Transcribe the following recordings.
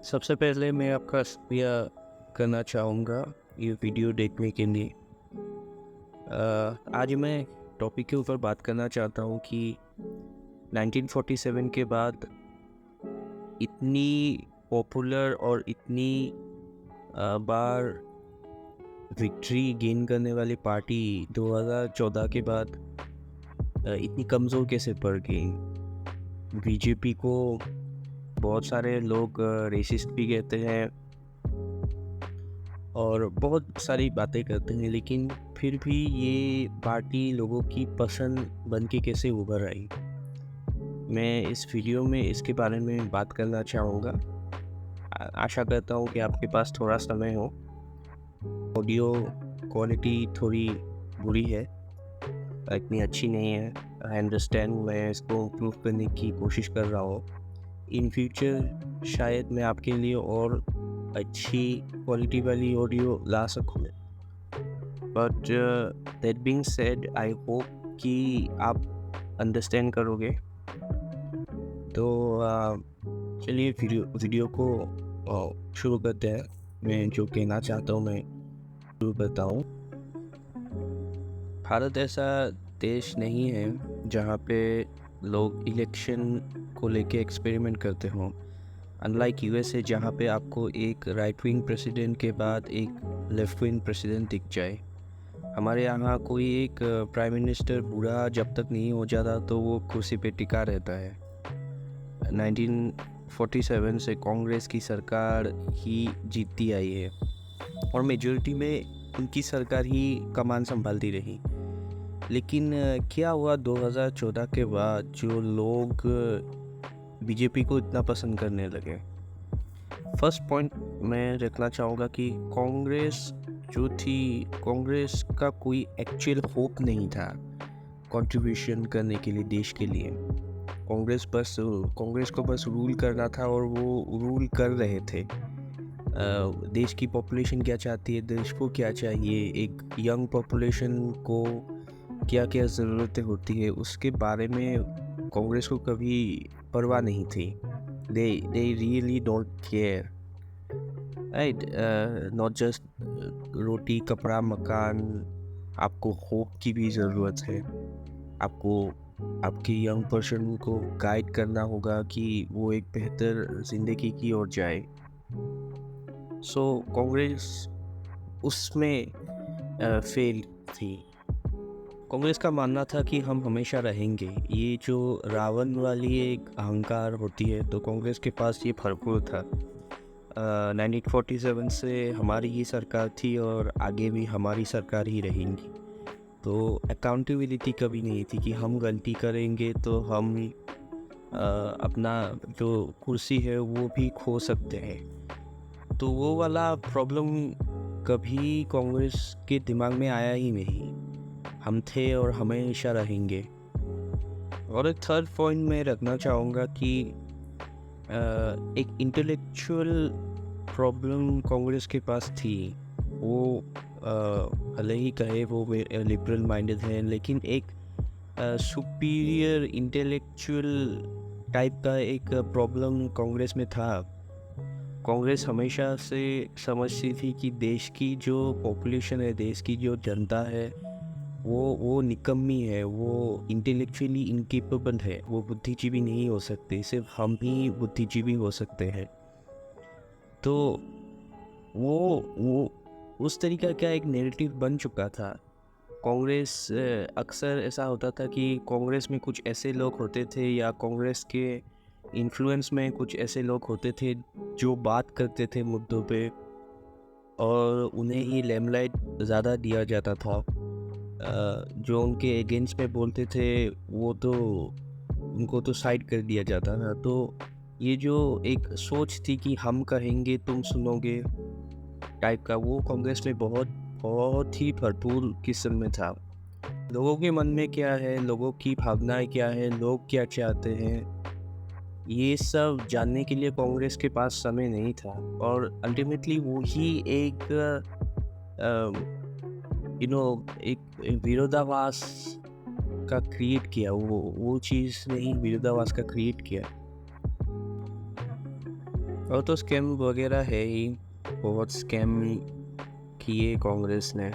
सबसे पहले मैं आपका शुक्रिया करना चाहूँगा ये वीडियो देखने के लिए। आज मैं टॉपिक के ऊपर बात करना चाहता हूँ कि 1947 के बाद इतनी पॉपुलर और इतनी बार विक्ट्री गेन करने वाली पार्टी 2014 के बाद इतनी कमज़ोर कैसे पड़ गई। बीजेपी को बहुत सारे लोग रेसिस्ट भी कहते हैं और बहुत सारी बातें करते हैं, लेकिन फिर भी ये पार्टी लोगों की पसंद बन के कैसे उभर आई। मैं इस वीडियो में इसके बारे में बात करना चाहूँगा। आशा करता हूँ कि आपके पास थोड़ा समय हो। ऑडियो क्वालिटी थोड़ी बुरी है, इतनी अच्छी नहीं है। आई अंडरस्टैंड, मैं इसको इम्प्रूव करने की कोशिश कर रहा हूँ। इन फ्यूचर शायद मैं आपके लिए और अच्छी क्वालिटी वाली ऑडियो ला सकूँ। But that being said, I hope कि आप अंडरस्टैंड करोगे। तो चलिए वीडियो को शुरू करते हैं। मैं जो कहना चाहता हूँ मैं शुरू करता हूँ। भारत ऐसा देश नहीं है जहाँ पे लोग इलेक्शन को लेके एक्सपेरिमेंट करते हों। अनलाइक यूएसए, जहाँ पे आपको एक राइट विंग प्रेसिडेंट के बाद एक लेफ्ट विंग प्रेसिडेंट दिख जाए। हमारे यहाँ कोई एक प्राइम मिनिस्टर बूढ़ा जब तक नहीं हो जाता तो वो कुर्सी पे टिका रहता है। 1947 से कांग्रेस की सरकार ही जीतती आई है और मेजॉरिटी में उनकी सरकार ही कमान संभालती रही। लेकिन क्या हुआ 2014 के बाद जो लोग बीजेपी को इतना पसंद करने लगे। फर्स्ट पॉइंट मैं रखना चाहूँगा कि कांग्रेस जो थी, कांग्रेस का कोई एक्चुअल होप नहीं था कंट्रीब्यूशन करने के लिए देश के लिए। कांग्रेस को बस रूल करना था और वो रूल कर रहे थे। देश की पॉपुलेशन क्या चाहती है, देश को क्या चाहिए, एक यंग पॉपुलेशन को क्या क्या ज़रूरतें होती है, उसके बारे में कांग्रेस को कभी परवाह नहीं थी। they really don't care, right? Not just रोटी कपड़ा मकान, आपको होप की भी ज़रूरत है। आपको आपके यंग पर्सन को गाइड करना होगा कि वो एक बेहतर ज़िंदगी की ओर जाए। सो कांग्रेस उसमें फेल थी। कांग्रेस का मानना था कि हम हमेशा रहेंगे। ये जो रावण वाली एक अहंकार होती है, तो कांग्रेस के पास ये भरपूर था। 1947 से हमारी ही सरकार थी और आगे भी हमारी सरकार ही रहेगी। तो अकाउंटेबिलिटी कभी नहीं थी कि हम गलती करेंगे तो हम अपना जो कुर्सी है वो भी खो सकते हैं। तो वो वाला प्रॉब्लम कभी कांग्रेस के दिमाग में आया ही नहीं। हम थे और हमेशा रहेंगे। और एक थर्ड पॉइंट मैं रखना चाहूँगा कि एक इंटेलेक्चुअल प्रॉब्लम कांग्रेस के पास थी। वो भले ही कहे वो लिबरल माइंडेड है, लेकिन एक सुपीरियर इंटेलेक्चुअल टाइप का एक प्रॉब्लम कांग्रेस में था। कांग्रेस हमेशा से समझती थी कि देश की जो पॉपुलेशन है, देश की जो जनता है, वो निकम्मी है, वो इंटेलेक्चुअली इनकेपेबल है, वो बुद्धिजीवी नहीं हो सकते, सिर्फ हम ही बुद्धिजीवी हो सकते हैं। तो वो उस तरीका का एक नैरेटिव बन चुका था। कांग्रेस अक्सर ऐसा होता था कि कांग्रेस में कुछ ऐसे लोग होते थे या कांग्रेस के इन्फ्लुएंस में कुछ ऐसे लोग होते थे जो बात करते थे मुद्दों पे और उन्हें ही लेमलाइट ज़्यादा दिया जाता था। जो उनके अगेंस्ट में बोलते थे वो तो उनको तो साइड कर दिया जाता था। तो ये जो एक सोच थी कि हम कहेंगे तुम सुनोगे टाइप का, वो कांग्रेस में बहुत बहुत ही भरपूर किस्म में था। लोगों के मन में क्या है, लोगों की भावनाएं क्या है, लोग क्या चाहते हैं, ये सब जानने के लिए कांग्रेस के पास समय नहीं था। और अल्टीमेटली वो ही एक एक विरोधाभास का क्रिएट किया। वो चीज़ नहीं, विरोधाभास का क्रिएट किया। और तो स्कैम वगैरह है ही, बहुत स्कैम किए कांग्रेस ने।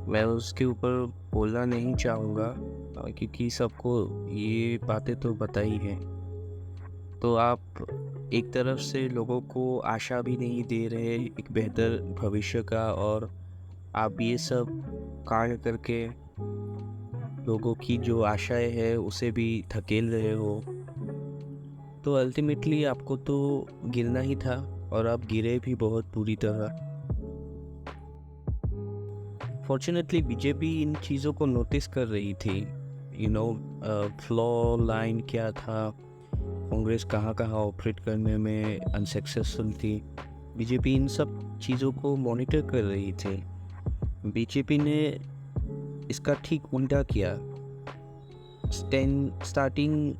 मैं उसके ऊपर बोलना नहीं चाहूँगा क्योंकि सबको ये बातें तो पता ही हैं। तो आप एक तरफ से लोगों को आशा भी नहीं दे रहे एक बेहतर भविष्य का, और आप ये सब कांड करके लोगों की जो आशाएं है उसे भी धकेल रहे हो। तो अल्टीमेटली आपको तो गिरना ही था, और आप गिरे भी बहुत बुरी तरह। फॉर्चुनेटली बीजेपी इन चीज़ों को नोटिस कर रही थी। फ्लॉ लाइन क्या था, कांग्रेस कहाँ कहाँ ऑपरेट करने में अनसक्सेसफुल थी, बीजेपी इन सब चीज़ों को मॉनिटर कर रही थी। बीजेपी ने इसका ठीक उल्टा किया। Starting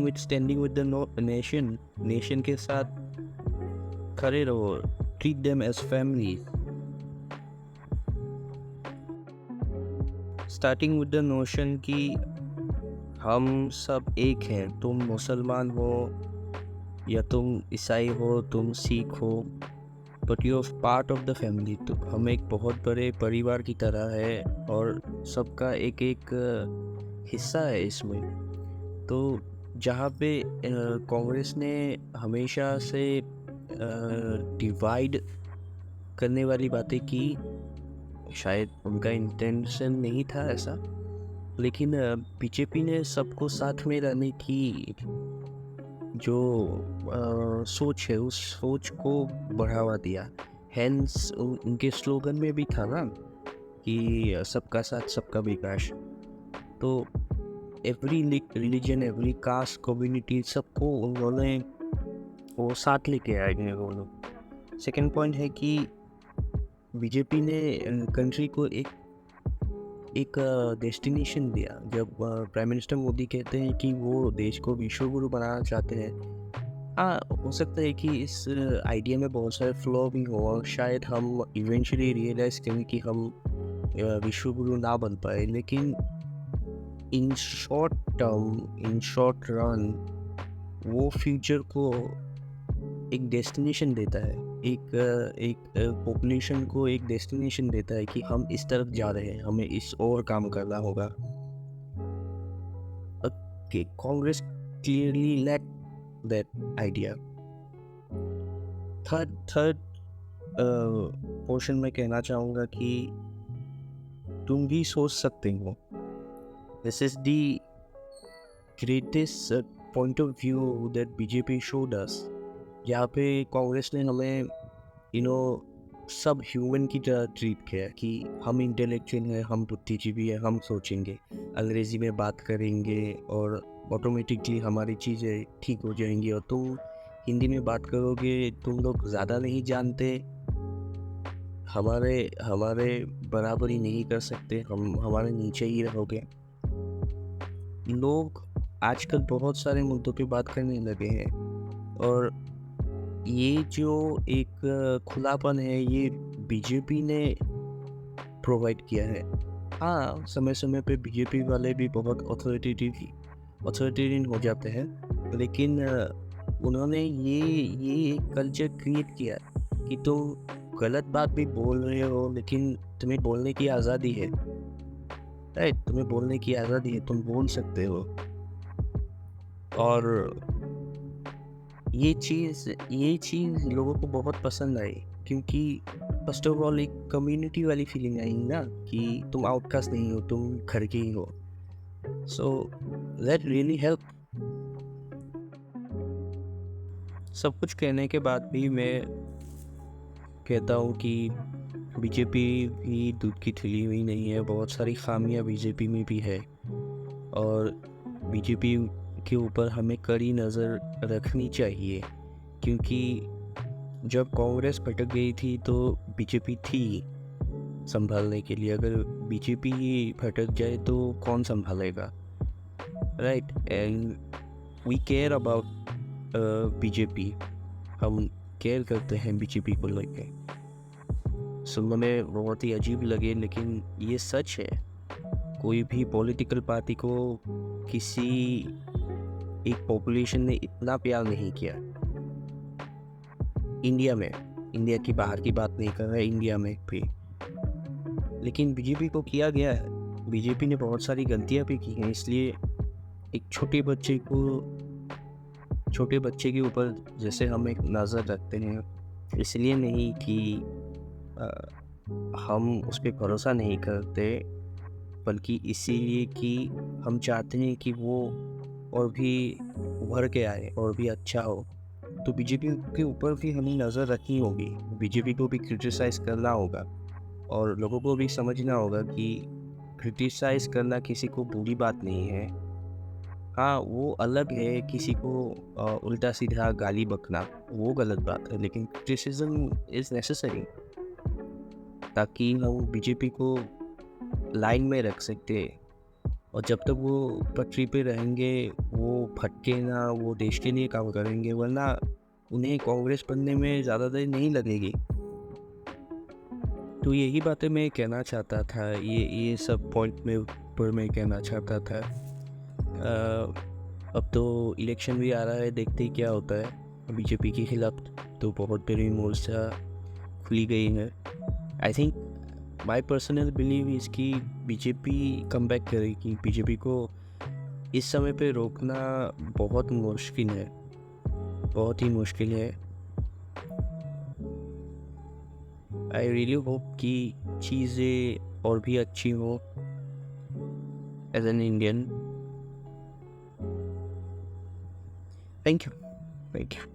with standing with the nation के साथ खड़े रहो, treat them as family. Starting with the notion कि हम सब एक हैं, तुम मुसलमान हो या तुम ईसाई हो, तुम सिख हो, but you are part of the family. तो हम एक बहुत बड़े परिवार की तरह है, और सबका एक एक हिस्सा है इसमें। तो जहाँ पे कांग्रेस ने हमेशा से डिवाइड करने वाली बातें की, शायद उनका इंटेंशन नहीं था ऐसा, लेकिन बीजेपी ने सबको साथ में रहने की जो सोच है उस सोच को बढ़ावा दिया। हेंस उनके स्लोगन में भी था ना कि सबका साथ सबका विकास। तो every religion, every caste, community, सबको उन्होंने वो साथ लेके आए हैं वो लोग। सेकेंड पॉइंट है कि बीजेपी ने कंट्री को एक डेस्टिनेशन दिया। जब प्राइम मिनिस्टर मोदी कहते हैं कि वो देश को विश्व गुरु बनाना चाहते हैं, हाँ हो सकता है कि इस आइडिया में बहुत सारे फ्लॉ भी हो, और शायद हम इवेंचुअली रियलाइज करें कि हम विश्व गुरु ना बन पाए, लेकिन in short term, in short run, वो फ्यूचर को एक डेस्टिनेशन देता है, एक पॉपुलेशन को एक डेस्टिनेशन देता है कि हम इस तरफ जा रहे हैं, हमें इस और काम करना होगा। Congress clearly lack that idea. Third portion में कहना चाहूँगा कि तुम भी सोच सकते हो, this is the greatest point of view that BJP showed us. यहाँ पे कांग्रेस ने हमें सब ह्यूमन की तरह ट्रीट किया कि हम इंटेलेक्चुअल हैं, हम बुद्धिजीवी हैं, हम सोचेंगे, अंग्रेज़ी में बात करेंगे और ऑटोमेटिकली हमारी चीज़ें ठीक हो जाएंगी, और तुम हिंदी में बात करोगे, तुम लोग ज़्यादा नहीं जानते, हमारे बराबर ही नहीं कर सकते, हम हमारे नीचे ही रहोगे। लोग आजकल बहुत सारे मुद्दों पे बात करने लगे हैं, और ये जो एक खुलापन है ये बीजेपी ने प्रोवाइड किया है। हाँ, समय समय पे बीजेपी वाले भी बहुत अथॉरिटेरियन हो जाते हैं, लेकिन उन्होंने ये एक कल्चर क्रिएट किया कि तुम गलत बात भी बोल रहे हो, लेकिन तुम्हें बोलने की आज़ादी है, राइट? तुम्हें बोलने की आज़ादी है, तुम बोल सकते हो। और ये चीज़ लोगों को बहुत पसंद आई, क्योंकि फर्स्ट ऑफ ऑल एक कम्युनिटी वाली फीलिंग आई ना कि तुम आउटकास्ट नहीं हो, तुम घर के ही हो। So that really help. सब कुछ कहने के बाद भी मैं कहता हूँ कि बीजेपी भी दूध की थैली हुई नहीं है, बहुत सारी खामियां बीजेपी में भी है, और बीजेपी के ऊपर हमें कड़ी नज़र रखनी चाहिए, क्योंकि जब कांग्रेस भटक गई थी तो बीजेपी थी संभालने के लिए। अगर बीजेपी भटक जाए तो कौन संभालेगा, right? And we care about BJP, हम केयर करते हैं बीजेपी को लेके। सुनने में बहुत ही अजीब लगे, लेकिन ये सच है। कोई भी पॉलिटिकल पार्टी को किसी एक पॉपुलेशन ने इतना प्यार नहीं किया इंडिया में, इंडिया की बाहर की बात नहीं कर रहा है, इंडिया में भी। लेकिन बीजेपी को किया गया है, बीजेपी ने बहुत सारी गलतियाँ भी की हैं, इसलिए एक छोटे बच्चे के ऊपर जैसे हम एक नज़र रखते हैं, इसलिए नहीं कि अ, हम उस पे भरोसा नहीं करते, बल्कि इसीलिए कि हम चाहते हैं कि वो और भी उभर के आए और भी अच्छा हो। तो बीजेपी के ऊपर भी हमें नज़र रखनी होगी, बीजेपी को भी क्रिटिसाइज़ करना होगा और लोगों को भी समझना होगा कि क्रिटिसाइज़ करना किसी को बुरी बात नहीं है। हाँ, वो अलग है किसी को उल्टा-सीधा गाली बकना, वो गलत बात है, लेकिन क्रिटिसिज़्म इज़ नेसेसरी ताकि हम बीजेपी को लाइन में रख सकते हैं। और जब तक वो पटरी पे रहेंगे, वो भटके ना, वो देश के लिए काम करेंगे, वरना उन्हें कांग्रेस बनने में ज़्यादा देर नहीं लगेगी। तो यही बातें मैं कहना चाहता था, ये सब पॉइंट में पर मैं कहना चाहता था। अब तो इलेक्शन भी आ रहा है, देखते ही क्या होता है। बीजेपी के खिलाफ तो बहुत बड़ी मोर्चा खुली गई है। I think my personal believe is कि बीजेपी कमबैक करेगी। बीजेपी को इस समय पे रोकना बहुत मुश्किल है, बहुत ही मुश्किल है। आई रियली होप कि चीज़ें और भी अच्छी हो as an Indian. Thank you, thank you.